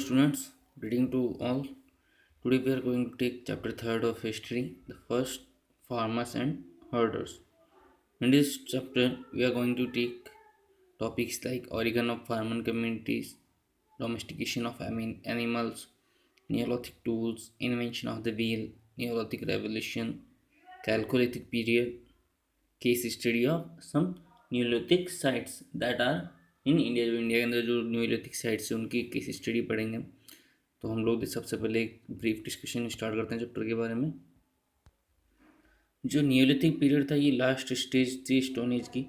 Students, greeting to all. Today we are going to take chapter 3rd of history, the first farmers and herders. In this chapter, we are going to take topics like origin of farming communities, domestication of animals, Neolithic tools, invention of the wheel, Neolithic revolution, Chalcolithic period, case study of some Neolithic sites that are in India के अंदर जो Neolithic sites है उनकी case study पढ़ेंगे। तो हम लोग सबसे पहले एक ब्रीफ डिस्कशन स्टार्ट करते हैं चैप्टर के बारे में। जो नियोलिथिक पीरियड था ये लास्ट स्टेज थी स्टोन एज की।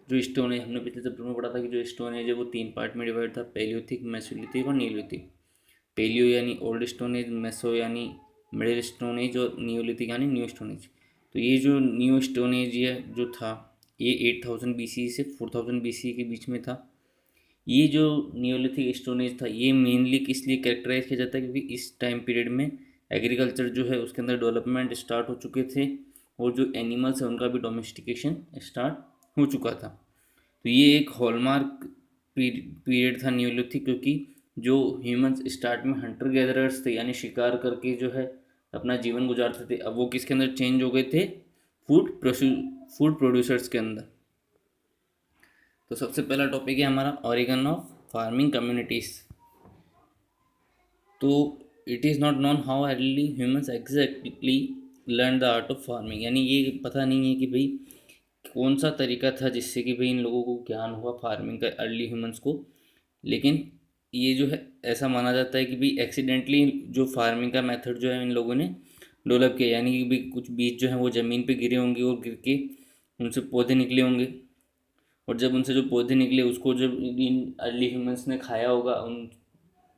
जो स्टोन एज हमने पिछले चैप्टर में पढ़ा था कि जो स्टोन एज है वो 3 पार्ट में डिवाइड था, पैलियोथिक, मेसोलिथिक और नियोलिथिक। पैलियो यानी ओल्ड स्टोन एज, मेसो यानी मिडिल स्टोन एज और नियोलिथिक यानी न्यू स्टोन एज। तो ये जो न्यू स्टोन एज जो था ये 8000 BC से 4000 BC के बीच में था। ये जो नियोलिथिक स्टोन एज था ये मेनली किस लिए कैरेक्टराइज किया जाता है क्योंकि इस टाइम पीरियड में एग्रीकल्चर जो है उसके अंदर डेवलपमेंट स्टार्ट हो चुके थे और जो एनिमल्स है उनका भी डोमेस्टिकेशन स्टार्ट हो चुका था। तो ये एक हॉलमार्क पीरियड था नियोलिथिक, क्योंकि जो ह्यूमंस स्टार्ट में हंटर गैदरर्स थे यानी शिकार करके जो है अपना जीवन गुजारते थे, अब वो किसके अंदर चेंज हो गए थे, फूड प्रोड्यूसर्स के अंदर। तो सबसे पहला टॉपिक है हमारा ऑरिगन ऑफ फार्मिंग कम्युनिटीज़। तो it is not known how early humans exactly learn the art of farming, यानी ये पता नहीं है कि भाई कौन सा तरीका था जिससे कि भाई इन लोगों को ज्ञान हुआ फार्मिंग का अर्ली ह्यूमंस को। लेकिन ये जो है ऐसा माना जाता है कि भाई एक्सीडेंटली जो फार्मिंग का मेथड जो है इन लोगों ने डेवलप किया, यानी कि भाई कुछ बीज जो है वो ज़मीन पे गिरे होंगे और गिर के उनसे पौधे निकले होंगे, और जब उनसे जो पौधे निकले उसको जब इन अर्ली ह्यूमंस ने खाया होगा उन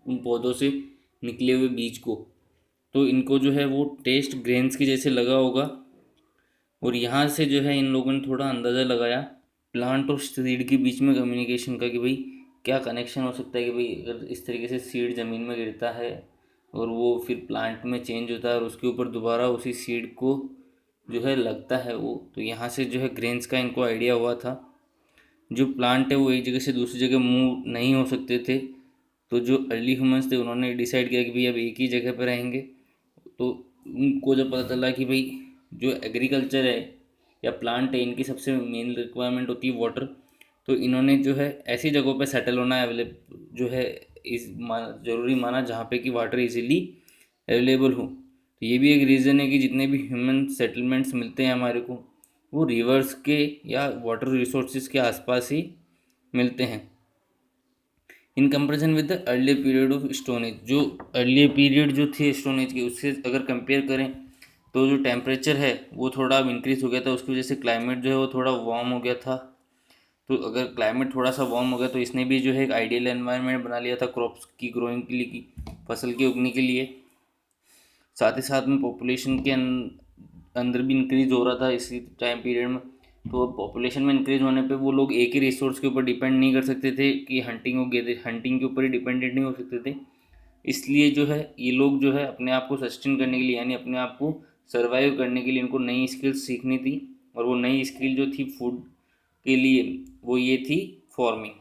उन पौधों से निकले हुए बीज को, तो इनको जो है वो टेस्ट ग्रेन्स की जैसे लगा होगा। और यहाँ से जो है इन लोगों ने थोड़ा अंदाज़ा लगाया प्लांट और सीड के बीच में कम्युनिकेशन का कि भाई क्या कनेक्शन हो सकता है कि भाई अगर इस तरीके से सीड ज़मीन में गिरता है और वो फिर प्लांट में चेंज होता है और उसके ऊपर दोबारा उसी सीड को जो है लगता है वो, तो यहाँ से जो है ग्रेन्स का इनको आइडिया हुआ था। जो प्लांट है वो एक जगह से दूसरी जगह मूव नहीं हो सकते थे, तो जो अर्ली ह्यूमंस थे उन्होंने डिसाइड किया कि भाई अब एक ही जगह पर रहेंगे। तो उनको जब पता चला कि भाई जो एग्रीकल्चर है या प्लांट है इनकी सबसे मेन रिक्वायरमेंट होती है वाटर, तो इन्होंने जो है ऐसी जगहों पे सेटल होना अवेलेबल जो है ज़रूरी माना जहाँ पे कि वाटर इजीली अवेलेबल हो। तो ये भी एक रीज़न है कि जितने भी ह्यूमन सेटलमेंट्स मिलते हैं हमारे को वो रिवर्स के या वाटर रिसोर्सेज के आसपास ही मिलते हैं। In comparison with the early period of stone age, जो अर्ली पीरियड जो थे स्टोन एज की उससे अगर कंपेयर करें तो जो टेम्परेचर है वो थोड़ा इंक्रीज हो गया था, उसकी वजह से क्लाइमेट जो है वो थोड़ा वार्म हो गया था। तो अगर क्लाइमेट थोड़ा सा वार्म हो गया तो इसने भी जो है एक आइडियल एनवायरनमेंट बना लिया था क्रॉप्स की ग्रोइंग के लिए, की फसल के उगने के लिए। साथ ही साथ में पॉपुलेशन के अंदर भी इंक्रीज हो रहा था इसी टाइम पीरियड में। तो पॉपुलेशन में इंक्रीज होने पे वो लोग एक ही रिसोर्स के ऊपर डिपेंड नहीं कर सकते थे कि हंटिंग के ऊपर ही डिपेंडेंट नहीं हो सकते थे। इसलिए जो है ये लोग जो है अपने आप को सस्टेन करने के लिए यानी अपने आप को सर्वाइव करने के लिए इनको नई स्किल्स सीखनी थी, और वो नई स्किल जो थी फूड के लिए वो ये थी फार्मिंग।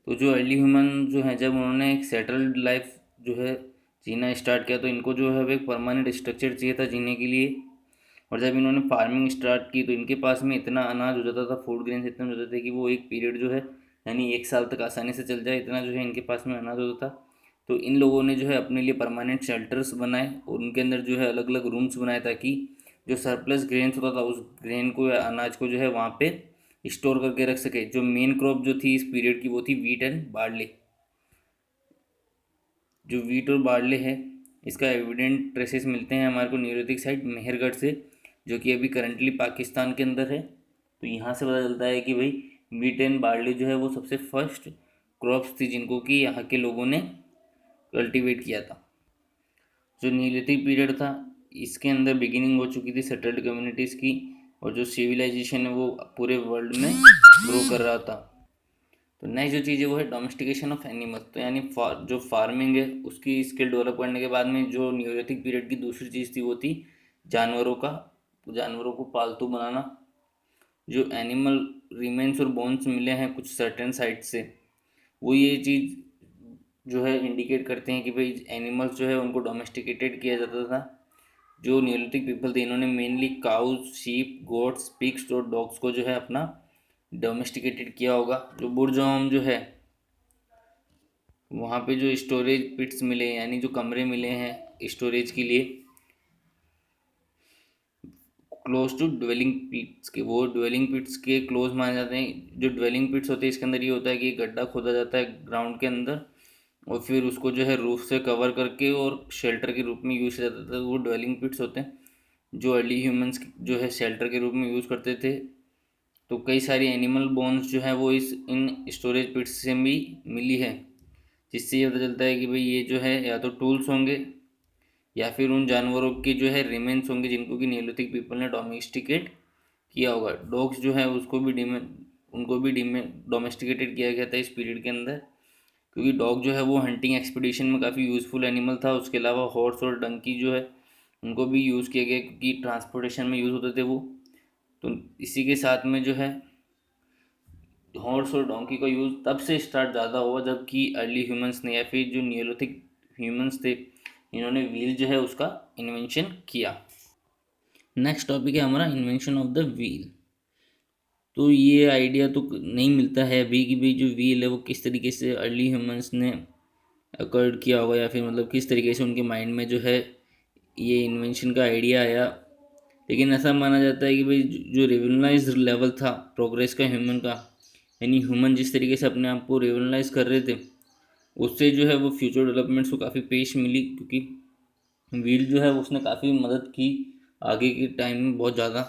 तो जो अर्ली ह्यूमन जो है जब उन्होंने एक सेटल्ड लाइफ जो है जीना स्टार्ट किया तो इनको जो है वो एक परमानेंट स्ट्रक्चर चाहिए था जीने के लिए। और जब इन्होंने फार्मिंग स्टार्ट की तो इनके पास में इतना अनाज हो जाता था, फूड ग्रेन्स इतने हो जाते थे कि वो एक पीरियड जो है यानी 1 साल तक आसानी से चल जाए, इतना जो है इनके पास में अनाज होता था। तो इन लोगों ने जो है अपने लिए परमानेंट शेल्टर्स बनाए और उनके अंदर जो है अलग अलग रूम्स बनाए ताकि जो सरप्लस ग्रेन्स होता था उस ग्रेन को या अनाज को जो है वहाँ पे स्टोर करके रख सके। जो मेन क्रॉप जो थी इस पीरियड की वो थी वीट एंड बार्ले। जो वीट और बार्ले है इसका एविडेंट ट्रेसेस मिलते हैं हमारे को न्यूलिथिक साइट मेहरगढ़ से, जो कि अभी करंटली पाकिस्तान के अंदर है। तो यहाँ से पता चलता है कि भाई वीट एंड बार्ले जो है वो सबसे फर्स्ट क्रॉप्स थी जिनको कि यहाँ के लोगों ने कल्टीवेट किया था। जो न्यूलिथिक पीरियड था इसके अंदर बिगिनिंग हो चुकी थी सेटल्ड कम्युनिटीज़ की, और जो सिविलाइजेशन है वो पूरे वर्ल्ड में ग्रो कर रहा था। तो नेक्स्ट जो चीज़ है वो है डोमेस्टिकेशन ऑफ एनिमल्स। तो यानी जो फार्मिंग है उसकी स्किल डेवलप करने के बाद में जो न्यूलिथिक पीरियड की दूसरी चीज़ थी वो थी जानवरों का जानवरों को पालतू बनाना। जो एनिमल रिमेन्स और बोन्स मिले हैं कुछ सर्टेन साइट से वो ये चीज़ जो है इंडिकेट करते हैं कि भाई एनिमल्स जो है उनको डोमेस्टिकेटेड किया जाता था। जो नियोलिथिक पीपल थे इन्होंने mainly cows, sheep, goats, pigs और डॉग्स को जो है अपना डोमेस्टिकेटेड किया होगा। जो बुर्जोम जो है वहाँ पे जो स्टोरेज पिट्स मिले यानी जो कमरे मिले हैं स्टोरेज के लिए क्लोज टू ड्वेलिंग पिट्स के, वो ड्वेलिंग पिट्स के क्लोज माने जाते हैं। जो ड्वेलिंग पिट्स होते हैं इसके अंदर ये होता है कि एक गड्ढा खोदा जाता है ग्राउंड के अंदर और फिर उसको जो है रूफ से कवर करके और शेल्टर के रूप में यूज़ किया जाता था। वो ड्वेलिंग पिट्स होते हैं जो अर्ली ह्यूमंस जो है शेल्टर के रूप में यूज़ करते थे। तो कई सारी एनिमल बोन्स जो है वो इस इन स्टोरेज पिट्स से भी मिली है, जिससे ये पता चलता है कि भाई ये जो है या तो टूल्स होंगे या फिर उन जानवरों के जो है रिमेन्स होंगे जिनको कि नियोलिथिक पीपल ने डोमेस्टिकेट किया होगा। डॉग्स जो है उसको भी उनको भी डोमेस्टिकेटेड किया गया था इस पीरियड के अंदर, क्योंकि डॉग जो है वो हंटिंग एक्सपीडिशन में काफ़ी यूज़फुल एनिमल था। उसके अलावा हॉर्स और डंकी जो है उनको भी यूज़ किया गया क्योंकि ट्रांसपोर्टेशन में यूज़ होते थे वो। तो इसी के साथ में जो है हॉर्स और डोंकी का यूज़ तब से स्टार्ट ज़्यादा हुआ जबकि अर्ली ह्यूमंस ने या फिर जो नियोलिथिक ह्यूमंस थे इन्होंने व्हील जो है उसका इन्वेंशन किया। नेक्स्ट टॉपिक है हमारा इन्वेंशन ऑफ द व्हील। तो ये आइडिया तो नहीं मिलता है अभी कि भाई जो व्हील है वो किस तरीके से अर्ली ह्यूमंस ने अकर्ड किया होगा या फिर मतलब किस तरीके से उनके माइंड में जो है ये इन्वेंशन का आइडिया आया। लेकिन ऐसा माना जाता है कि भाई जो रेवोल्यूशनाइज लेवल था प्रोग्रेस का ह्यूमन का, यानी ह्यूमन जिस तरीके से अपने आप को रेवोल्यूशनाइज कर रहे थे उससे जो है वो फ्यूचर डेवलपमेंट्स को काफ़ी पेश मिली, क्योंकि व्हील जो है उसने काफ़ी मदद की आगे के टाइम में बहुत ज़्यादा।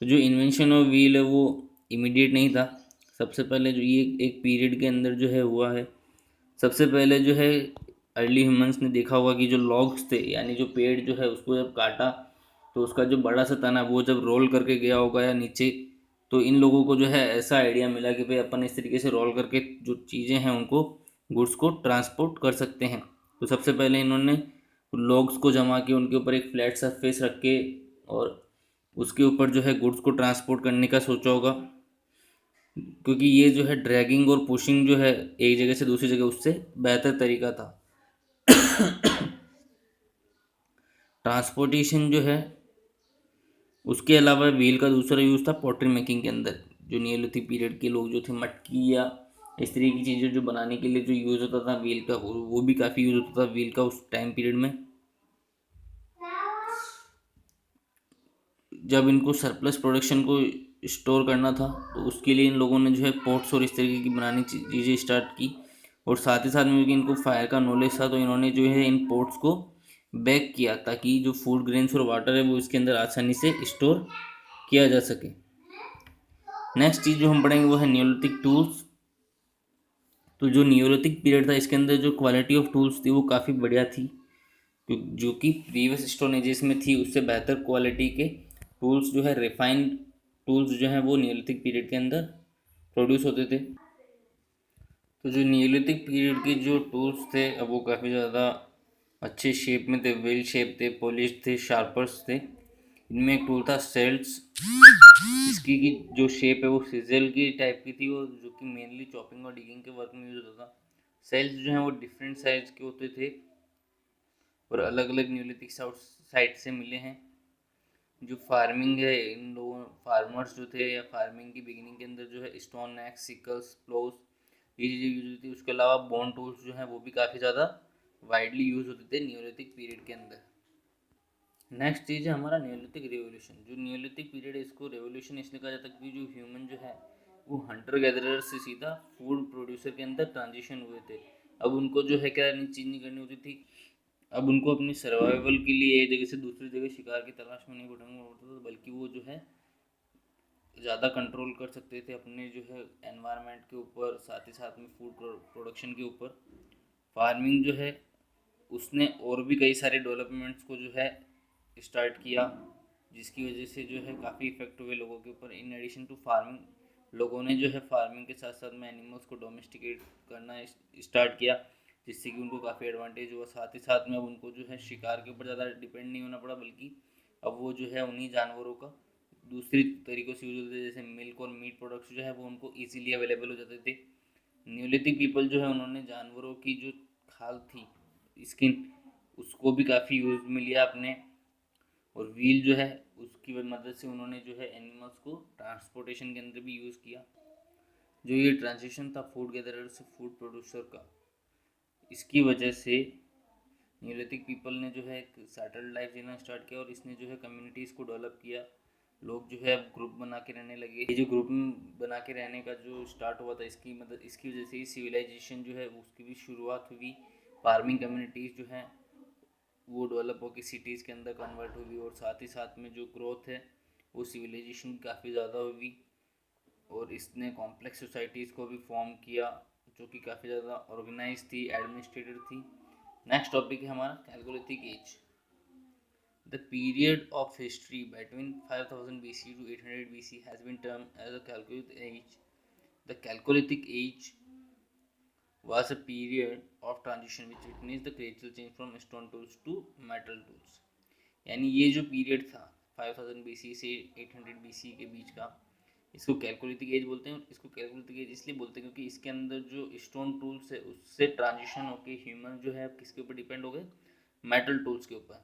तो जो इन्वेंशन ऑफ व्हील है वो इमीडिएट नहीं था। सबसे पहले जो ये एक पीरियड के अंदर जो है हुआ है। सबसे पहले जो है अर्ली ह्यूमंस ने देखा होगा कि जो लॉग्स थे यानी जो पेड़ जो है उसको जब काटा तो उसका जो बड़ा सा तना वो जब रोल करके गया होगा या नीचे, तो इन लोगों को जो है ऐसा आइडिया मिला कि भाई अपन इस तरीके से रोल करके जो चीज़ें हैं उनको गुड्स को ट्रांसपोर्ट कर सकते हैं। तो सबसे पहले इन्होंने लॉग्स को जमा के उनके ऊपर एक फ्लैट सरफेस रख के और उसके ऊपर जो है गुड्स को ट्रांसपोर्ट करने का सोचा होगा, क्योंकि ये जो है ड्रैगिंग और पुशिंग जो है एक जगह से दूसरी जगह उससे बेहतर तरीका था। ट्रांसपोर्टेशन जो है उसके अलावा व्हील का दूसरा यूज़ था पॉटरी मेकिंग के अंदर। जो नियोलिथिक पीरियड के लोग जो थे मटकी या इस तरह की चीज़ें जो बनाने के लिए जो यूज़ होता था व्हील का वो भी काफ़ी यूज़ होता था व्हील का उस टाइम पीरियड में। जब इनको सरप्लस प्रोडक्शन को स्टोर करना था तो उसके लिए इन लोगों ने जो है पोट्स और इस तरीके की बनानी चीज़ें स्टार्ट की। और साथ ही साथ में क्योंकि इनको फायर का नॉलेज था तो इन्होंने जो है इन पोट्स को बैक किया ताकि जो फूड ग्रेन्स और वाटर है वो इसके अंदर आसानी से स्टोर किया जा सके। नेक्स्ट चीज़ जो हम पढ़ेंगे वो है नियोलिथिक टूल्स। तो जो नियोलिथिक पीरियड था इसके अंदर जो क्वालिटी ऑफ टूल्स थी वो काफ़ी बढ़िया थी, जो कि प्रीवियस स्टोन एजेस में थी उससे बेहतर क्वालिटी के टूल्स जो है रिफाइंड टूल्स जो हैं वो नियोलिथिक पीरियड के अंदर प्रोड्यूस होते थे। तो जो नियोलिथिक पीरियड के जो टूल्स थे अब वो काफ़ी ज़्यादा अच्छे शेप में थे, वेल शेप थे, पॉलिश थे, शार्पर्स थे। इनमें एक टूल था सेल्स, इसकी की जो शेप है वो सिजल की टाइप की थी और जो कि मेनली चॉपिंग और डिगिंग के वर्क में यूज होता था। सेल्स जो हैं वो डिफरेंट साइज के होते थे और अलग अलग न्यूलिथिक साइट से मिले हैं। जो फार्मिंग है इन लोगों फार्मर्स जो थे या फार्मिंग की बिगिनिंग के अंदर जो है स्टोन एक्स, सिकल्स, प्लोस ये चीज़ें यूज होती थी। उसके अलावा बोन टूल्स जो हैं वो भी काफ़ी ज़्यादा वाइडली यूज होते थे न्यूलिथिक पीरियड के अंदर। नेक्स्ट चीज़ है हमारा न्यूलिथिक रेवोल्यूशन। जो न्यूलिथिक पीरियड है इसको रेवोल्यूशन इसलिए कहा जाता है क्योंकि जो ह्यूमन जो है वो हंटर गैदरर से सीधा फूड प्रोड्यूसर के अंदर ट्रांजिशन हुए थे। अब उनको जो है क्या चीज़ नहीं करनी होती थी, अब उनको अपनी सर्वाइवल के लिए एक जगह से दूसरी जगह शिकार की तलाश में नहीं भटकना होता था, बल्कि वो जो है ज़्यादा कंट्रोल कर सकते थे अपने जो है एनवायरनमेंट के ऊपर, साथ ही साथ में फूड प्रोडक्शन के ऊपर। फार्मिंग जो है उसने और भी कई सारे डेवलपमेंट्स को जो है स्टार्ट किया, जिसकी वजह से जो है काफ़ी इफेक्ट हुए लोगों के ऊपर। इन एडिशन टू फार्मिंग लोगों ने जो है फार्मिंग के साथ साथ में एनिमल्स को डोमेस्टिकेट करना स्टार्ट किया, जिससे कि उनको काफ़ी एडवांटेज हुआ। साथ ही साथ में अब उनको जो है शिकार के ऊपर ज़्यादा डिपेंड नहीं होना पड़ा, बल्कि अब वो जो है उन्हीं जानवरों का दूसरी तरीक़ों से यूज होते थे, जैसे मिल्क और मीट प्रोडक्ट्स जो है वो उनको ईजिली अवेलेबल हो जाते थे। न्यूलिथिक पीपल जो है उन्होंने जानवरों की जो खाल थी, स्किन, उसको भी काफ़ी यूज में लिया अपने, और व्हील जो है उसकी मदद से उन्होंने जो है एनिमल्स को ट्रांसपोर्टेशन के अंदर भी यूज़ किया। जो ये ट्रांजिशन था फूड गैदरर से फूड प्रोड्यूसर का, इसकी वजह से न्यूलिथिक पीपल ने जो है एक सेटल्ड लाइफ जीना स्टार्ट किया, और इसने जो है कम्युनिटीज़ को डेवलप किया। लोग जो है अब ग्रुप बना के रहने लगे। ये जो ग्रुप बना के रहने का जो स्टार्ट हुआ था, इसकी मदद, इसकी वजह से सिविलाइजेशन जो है उसकी भी शुरुआत हुई। फार्मिंग कम्युनिटीज़ जो हैं वो डेवलप होकर सिटीज़ के अंदर कन्वर्ट हुई, और साथ ही साथ में जो ग्रोथ है वो सिविलाइजेशन काफ़ी ज़्यादा हुई, और इसने कॉम्प्लेक्स सोसाइटीज़ को भी फॉर्म किया जो कि काफ़ी ज़्यादा ऑर्गेनाइज थी, एडमिनिस्ट्रेटेड थी। नेक्स्ट टॉपिक है हमारा chalcolithic age. The period of history between 5000 BC to 800 BC has been termed as the Chalcolithic Age. The Chalcolithic Age was a period of transition which witnessed the gradual change from stone tools to metal tools. यानी ये जो period था 5000 BC से 800 BC के बीच का, इसको chalcolithic as बोलते हैं। इसको कैलकोलिथिक एज इसलिए बोलते हैं क्योंकि इसके अंदर जो स्टोन टूल्स है उससे ट्रांजिशन होके ह्यूमन जो है किसके ऊपर डिपेंड हो गए, मेटल टूल्स के ऊपर।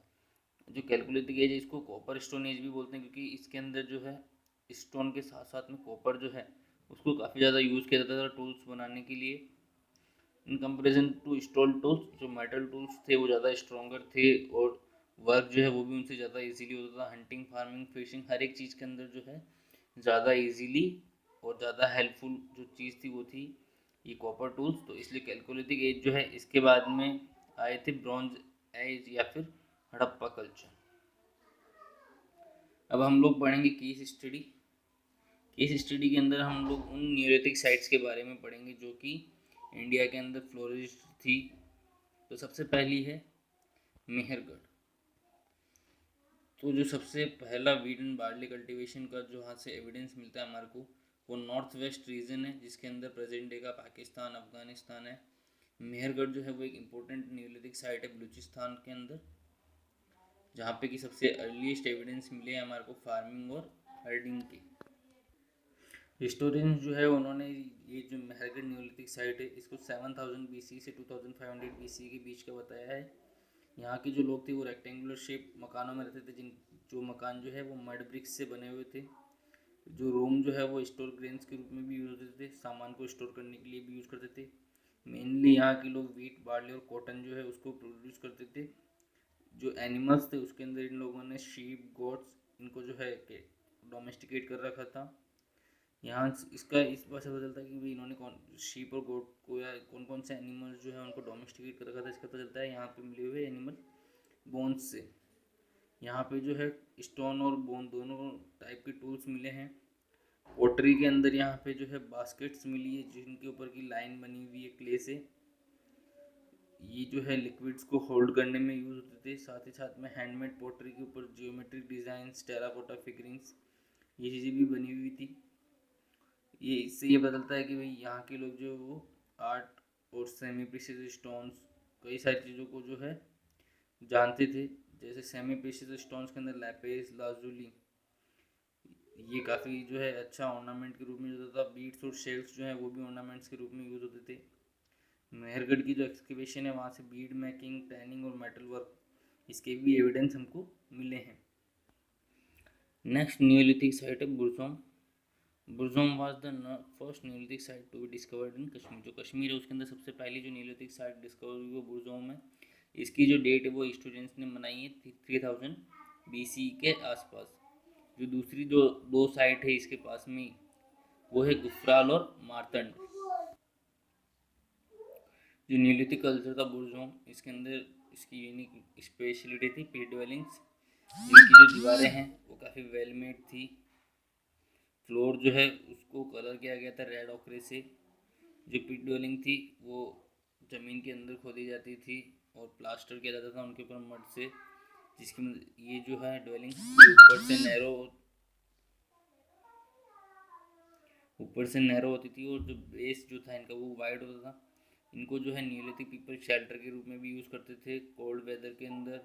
जो कैलकुलेटिक एज है इसको कॉपर स्टोन एज भी बोलते हैं, क्योंकि इसके अंदर जो है स्टोन के साथ साथ में कॉपर जो है उसको काफ़ी ज़्यादा यूज़ किया जाता था टूल्स बनाने के लिए। In comparison to stone tools, जो मेटल टूल्स थे वो ज़्यादा स्ट्रॉन्गर थे, और वर्क जो है वो भी उनसे ज़्यादा इजीली होता था। हंटिंग, फार्मिंग, फिशिंग, हर एक चीज़ के अंदर जो है ज़्यादा इजीली और ज़्यादा हेल्पफुल जो चीज़ थी वो थी ये कॉपर टूल्स। तो इसलिए कैलकोलिथिक एज जो है इसके बाद में आए थे ब्रॉन्ज एज या फिर हड़प्पा कल्चर। अब हम लोग पढ़ेंगे केस स्टडी। केस स्टडी के अंदर हम लोग उन न्यूलिथिक साइट्स के बारे में पढ़ेंगे जो कि इंडिया के अंदर फ्लोरिश थी। तो सबसे पहली है मेहरगढ़। तो जो सबसे पहला वीट एंड बार्ली कल्टीवेशन का जो यहाँ से एविडेंस मिलता है हमारे को, वो नॉर्थ वेस्ट रीजन है जिसके अंदर प्रेजेंट डे का पाकिस्तान, अफगानिस्तान है। मेहरगढ़ जो है वो एक इम्पोर्टेंट न्यूलिथिक साइट है बलूचिस्तान के अंदर, जहाँ पे कि सबसे अर्लीस्ट एविडेंस मिले हैं हमारे को फार्मिंग और हर्डिंग के। हिस्टोरियंस जो है उन्होंने ये जो मेहरगढ़ न्यूलिथिक साइट है इसको 7000 BC से 2500 BC के बीच का बताया है। यहाँ के जो लोग थे वो रेक्टेंगुलर शेप मकानों में रहते थे, जो मकान जो है वो मड ब्रिक्स से बने हुए थे। जो रूम जो है वो स्टोर ग्रेन्स के रूप में भी यूज़ होते थे, सामान को स्टोर करने के लिए भी यूज़ करते थे। मेनली यहाँ के लोग वीट, बार्ली और कॉटन जो है उसको प्रोड्यूस करते थे। जो एनिमल्स थे उसके अंदर इन लोगों ने शीप, गोट्स, इनको जो है डोमेस्टिकेट कर रखा था। यहाँ इसका इस बात से पता चलता है कि भाई इन्होंने कौन शीप और गोट को या कौन कौन से एनिमल्स जो है उनको डोमेस्टिकेट कर रखा था, इसका पता चलता है यहाँ पे मिले हुए एनिमल बोन्स से। यहाँ पे जो है स्टोन और बोन दोनों टाइप के टूल्स मिले हैं। पोट्री के अंदर यहाँ पे जो है बास्केट्स मिली है जिनके ऊपर की लाइन बनी हुई है क्ले से। ये जो है लिक्विड्स को होल्ड करने में यूज़ होते थे। साथ ही साथ में हैंडमेड पोट्री के ऊपर जियोमेट्रिक डिज़ाइंस, टेराकोटा फिगरिंग्स, ये चीज़ें भी बनी हुई थी। ये इससे ये बदलता है कि भाई यहाँ के लोग जो वो आर्ट और सेमी प्रीशियस स्टोन्स, कई सारी चीज़ों को जो है जानते थे। जैसे सेमी प्रीशियस स्टोन्स के अंदर लैपिस लाजुली, ये काफ़ी जो है अच्छा ऑर्नामेंट के रूप में यूज़ होता था। बीड्स और शेल्स जो है वो भी ऑर्नामेंट्स के रूप में यूज़ होते थे। मेहरगढ़ की जो एक्सकवेशन है वहाँ से बीड मेकिंग, टैनिंग और मेटल वर्क, इसके भी एविडेंस हमको मिले हैं। नेक्स्ट न्यूलिथिक साइट है Burzahom. Burzahom was the first neolithic site to be discovered in Kashmir. जो कश्मीर है उसके अंदर सबसे पहली जो न्यूलिथिक साइट डिस्कवर हुई वो बुरजोम है। इसकी जो डेट है वो स्टूडेंट्स ने मनाई है 3000 BC के आसपास। जो दूसरी जो दो साइट है इसके पास में वो है गुफराल और मारतंड। जो न्यूलिथिक कल्चर था बुरजोम, इसके अंदर इसकी यूनिक स्पेशलिटी थी पिट ड्वेलिंग्स। इनकी जो दीवारें हैं वो काफ़ी वेल मेड थी। फ्लोर जो है उसको कलर किया गया था रेड ऑकरे से। जो पिट ड्वेलिंग थी वो ज़मीन के अंदर खोदी जाती थी और प्लास्टर किया जाता था उनके ऊपर मड से, जिसकी ये जो है ड्वेलिंग ऊपर से नैरो होती थी, और जो बेस जो था इनका वो वाइड होता था। इनको जो है न्यूलिथिक पीपल शेल्टर के रूप में भी यूज़ करते थे कोल्ड वेदर के अंदर,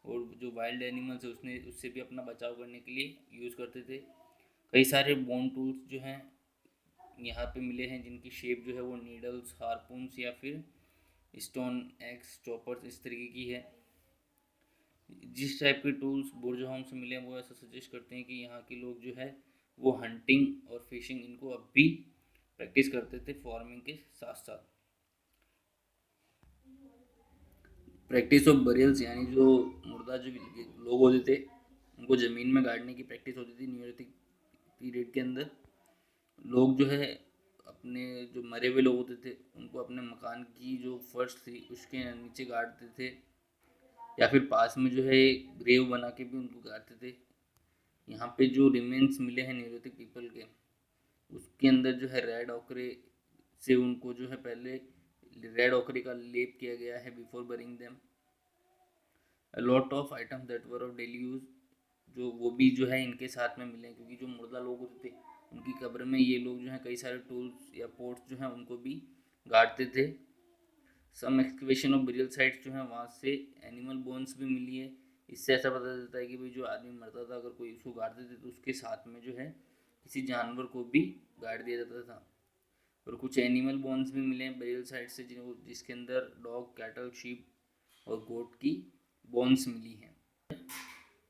और जो वाइल्ड एनिमल्स है उससे भी अपना बचाव करने के लिए यूज़ करते थे। कई सारे बोन टूल्स जो हैं यहाँ पे मिले हैं जिनकी शेप जो है वो नीडल्स, हारपून्स या फिर स्टोन एक्स, चॉपर्स इस तरीके की है। जिस टाइप के टूल्स बुर्ज होम से मिले हैं वो ऐसा सजेस्ट करते हैं कि यहाँ के लोग जो है वो हंटिंग और फिशिंग इनको अब भी प्रैक्टिस करते थे फार्मिंग के साथ साथ। प्रैक्टिस ऑफ बरियल्स यानी जो मुर्दा जो लोग होते थे उनको ज़मीन में गाड़ने की प्रैक्टिस होती थी न्यूलिथिक पीरियड के अंदर। लोग जो है अपने जो मरे हुए लोग होते थे उनको अपने मकान की जो फर्श थी उसके नीचे गाड़ते थे, या फिर पास में जो है ग्रेव बना के भी उनको गाड़ते थे। यहाँ पे जो रिमेन्स मिले हैं न्यूलिथिक पीपल के उसके अंदर जो है रेड ओकरे से उनको जो है पहले रेड ओकरे का लेप किया गया है before burying them. A lot of items that were of daily use जो वो भी जो है इनके साथ में मिले हैं, क्योंकि जो मुर्दा लोग होते थे उनकी कब्र में ये लोग जो है कई सारे टूल्स या पोर्ट्स जो हैं उनको भी गाड़ते थे। सम एक्सकवेशन ऑफ बरियल साइट्स जो है वहाँ से एनिमल बोन्स भी मिली है। इससे ऐसा पता चलता है कि भाई जो आदमी मरता था अगर कोई उसको गाड़ते थे तो उसके साथ में जो है किसी जानवर को भी गाड़ दिया जाता था। और कुछ एनिमल बोन्स भी मिले हैं बरियल साइट से जिसके अंदर डॉग, कैटल, शीप और गोट की बोन्स मिली हैं।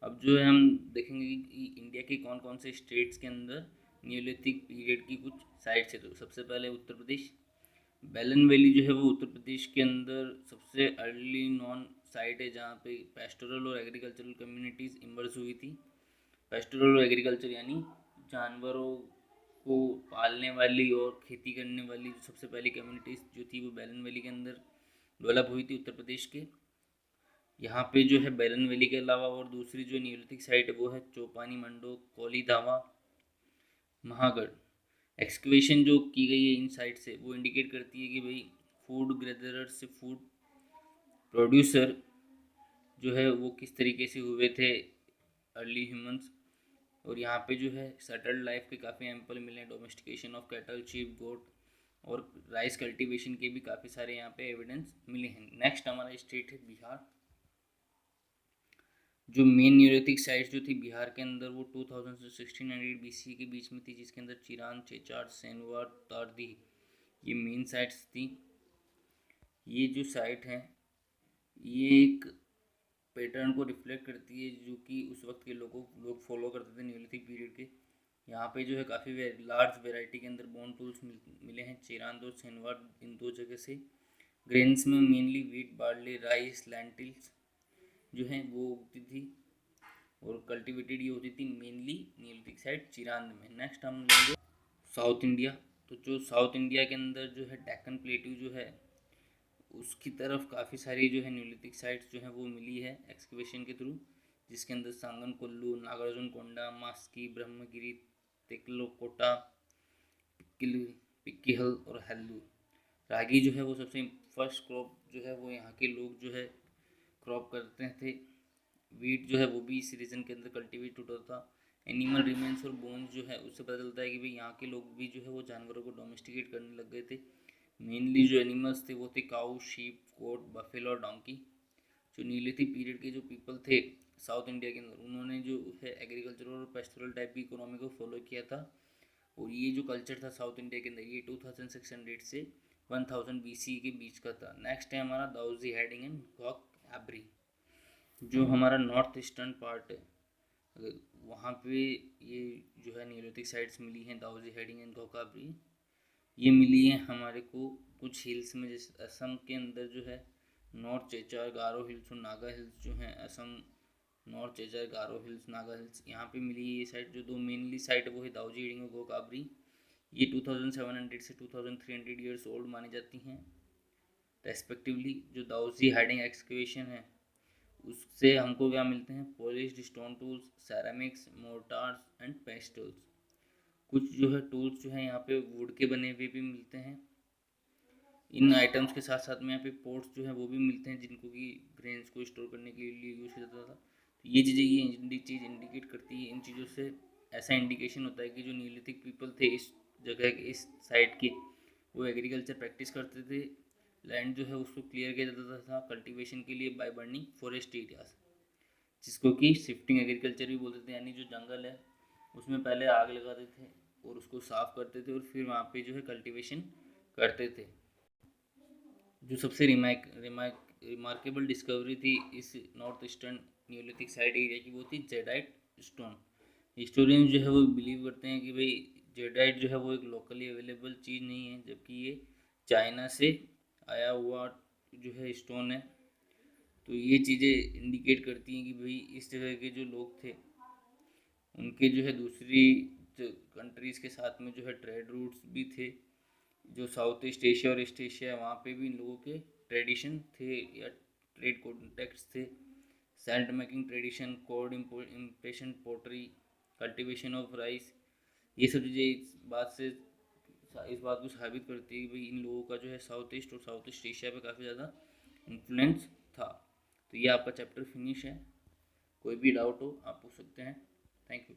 अब जो है हम देखेंगे कि इंडिया के कौन कौन से स्टेट्स के अंदर न्यूलिथिक पीरियड की कुछ साइट्स है। तो सबसे पहले उत्तर प्रदेश, बेलन वैली जो है वो उत्तर प्रदेश के अंदर सबसे अर्ली नॉन साइट है जहाँ पे पेस्टोरल और एग्रीकल्चरल कम्युनिटीज़ इमर्ज हुई थी। पेस्टोरल और एग्रीकल्चर यानी जानवरों को पालने वाली और खेती करने वाली जो सबसे पहली कम्युनिटीज़ जो थी वो बेलन वैली के अंदर डेवलप हुई थी उत्तर प्रदेश के। यहाँ पे जो है बेलन वैली के अलावा और दूसरी जो न्यूलिथिक साइट है वो है चौपानी, मंडो, कोली धावा, महागढ़। एक्सकवेशन जो की गई है इन साइट से वो इंडिकेट करती है कि भाई फूड गैदरर से फूड प्रोड्यूसर जो है वो किस तरीके से हुए थे अर्ली ह्यूमंस। और यहाँ पे जो है सेटल्ड लाइफ के काफ़ी एम्पल मिले हैं, डोमेस्टिकेशन ऑफ कैटल, शीप, गोट और राइस कल्टीवेशन के भी काफ़ी सारे यहाँ पे एविडेंस मिले हैं। नेक्स्ट हमारा स्टेट है बिहार। जो मेन न्यूलिथिक साइट्स जो थी बिहार के अंदर वो 2000 से 1600 BC के बीच में थी, जिसके अंदर चिरान, चेचार, सेनवार, तारदी ये मेन साइट्स थी। ये जो साइट है ये एक पैटर्न को रिफ्लेक्ट करती है जो कि उस वक्त के लोग फॉलो करते थे न्यूलिथिक पीरियड के। यहाँ पे जो है काफ़ी लार्ज वेराइटी के अंदर बोन टूल्स मिले हैं चिरांद और सेनवार इन दो जगह से। ग्रेन्स में मेनली व्हीट, बार्ले, राइस, लैंटिल्स जो हैं वो उगती थी और कल्टिवेटेड ये होती थी मेनली न्यूलिथिक साइट चिरांद में। नेक्स्ट हम लेंगे साउथ इंडिया। तो जो साउथ इंडिया के अंदर जो है डेक्कन प्लेट्यू जो है उसकी तरफ काफ़ी सारी जो है न्यूलिथिक साइट्स जो हैं वो मिली है एक्सकवेशन के थ्रू, जिसके अंदर सांगन कोल्लू, नागार्जुन कोंडा, मास्की, ब्रह्मगिरी, तेकलोकोटा, पिक्किल, पिक्कीहल और हेल्लू। रागी जो है वो सबसे फर्स्ट क्रॉप जो है वो यहाँ के लोग जो है क्रॉप करते थे। वीट जो है वो भी इस रीजन के अंदर कल्टीवेट होता था। एनिमल रिमेन्स और बोन्स जो है उससे पता चलता है कि भाई यहाँ के लोग भी जो है वो जानवरों को डोमेस्टिकेट करने लग गए थे। मेनली जो एनिमल्स थे वो थे काऊ, शीप, गोट, बफेलो और डोंकी। जो नीलिथिक पीरियड के जो पीपल थे साउथ इंडिया के अंदर उन्होंने जो है एग्रीकल्चर और पेस्टोरल टाइप की इकोनॉमी को फॉलो किया था। और ये जो कल्चर था साउथ इंडिया के अंदर ये 2600 से 1000 BC के बीच का था। नेक्स्ट है हमारा दाउजी हेडिंग एंड गॉक एब्री। जो हमारा नॉर्थ ईस्टर्न पार्ट है अगर वहाँ पे ये जो है न्यूलिथिक साइट्स मिली हैं दाउजी हेडिंग एंड गॉक एब्री। ये मिली है हमारे को कुछ हिल्स में, जैसे असम के अंदर जो है नॉर्थ चेचार, गारो हिल्स और नागा हिल्स जो हैं असम, नॉर्थ चेचार, गारो हिल्स, नागा हिल्स यहाँ पे मिली है ये साइट। जो दो मेनली साइट वो है दाउजी हेडिंग और गोकाबरी। ये 2700 से 2300 ईयर्स ओल्ड मानी जाती हैं रेस्पेक्टिवली। जो दाउजी हेडिंग एक्सकेवेशन है उससे हमको क्या मिलते हैं, polished stone tools, ceramics, mortars and pestles. कुछ जो है टूल्स जो है यहाँ पे वुड के बने हुए भी मिलते हैं। इन आइटम्स के साथ साथ में यहाँ पे पोर्ट्स जो है वो भी मिलते हैं जिनको कि ग्रेन्स को स्टोर करने के लिए यूज़ किया जाता था। तो ये चीज़ें ये चीज़ इंडिकेट करती है, इन चीज़ों से ऐसा इंडिकेशन होता है कि जो न्यूलिथिक पीपल थे इस जगह के इस साइड के वो एग्रीकल्चर प्रैक्टिस करते थे। लैंड जो है उसको क्लियर किया जाता था कल्टीवेशन के लिए बाय बर्निंग फॉरेस्ट एरियाज, जिसको कि शिफ्टिंग एग्रीकल्चर भी बोलते थे। यानी जो जंगल है उसमें पहले आग लगाते थे और उसको साफ़ करते थे और फिर वहाँ पे जो है कल्टीवेशन करते थे। जो सबसे रिमार्केबल डिस्कवरी थी इस north eastern Neolithic side area की, वो थी जेडाइट स्टोन। हिस्टोरियंस जो है वो बिलीव करते हैं कि भाई जेडाइट जो है वो एक लोकली अवेलेबल चीज़ नहीं है, जबकि ये चाइना से आया हुआ जो है स्टोन है। तो ये चीज़ें इंडिकेट करती हैं कि भाई इस जगह के जो लोग थे उनके जो है दूसरी कंट्रीज़ के साथ में जो है ट्रेड रूट्स भी थे। जो साउथ ईस्ट एशिया और ईस्ट एशिया है वहाँ पे भी इन लोगों के ट्रेडिशन थे या ट्रेड कॉन्टेक्ट्स थे। Salt making tradition, cord impression pottery, cultivation of rice, ये सब चीज़ें इस बात को साबित करती है कि भाई इन लोगों का जो है साउथ ईस्ट और साउथ ईस्ट एशिया पे काफ़ी ज़्यादा इन्फ्लुएंस था। तो ये आपका चैप्टर फिनिश है। कोई भी डाउट हो आप पूछ सकते हैं। Thank you.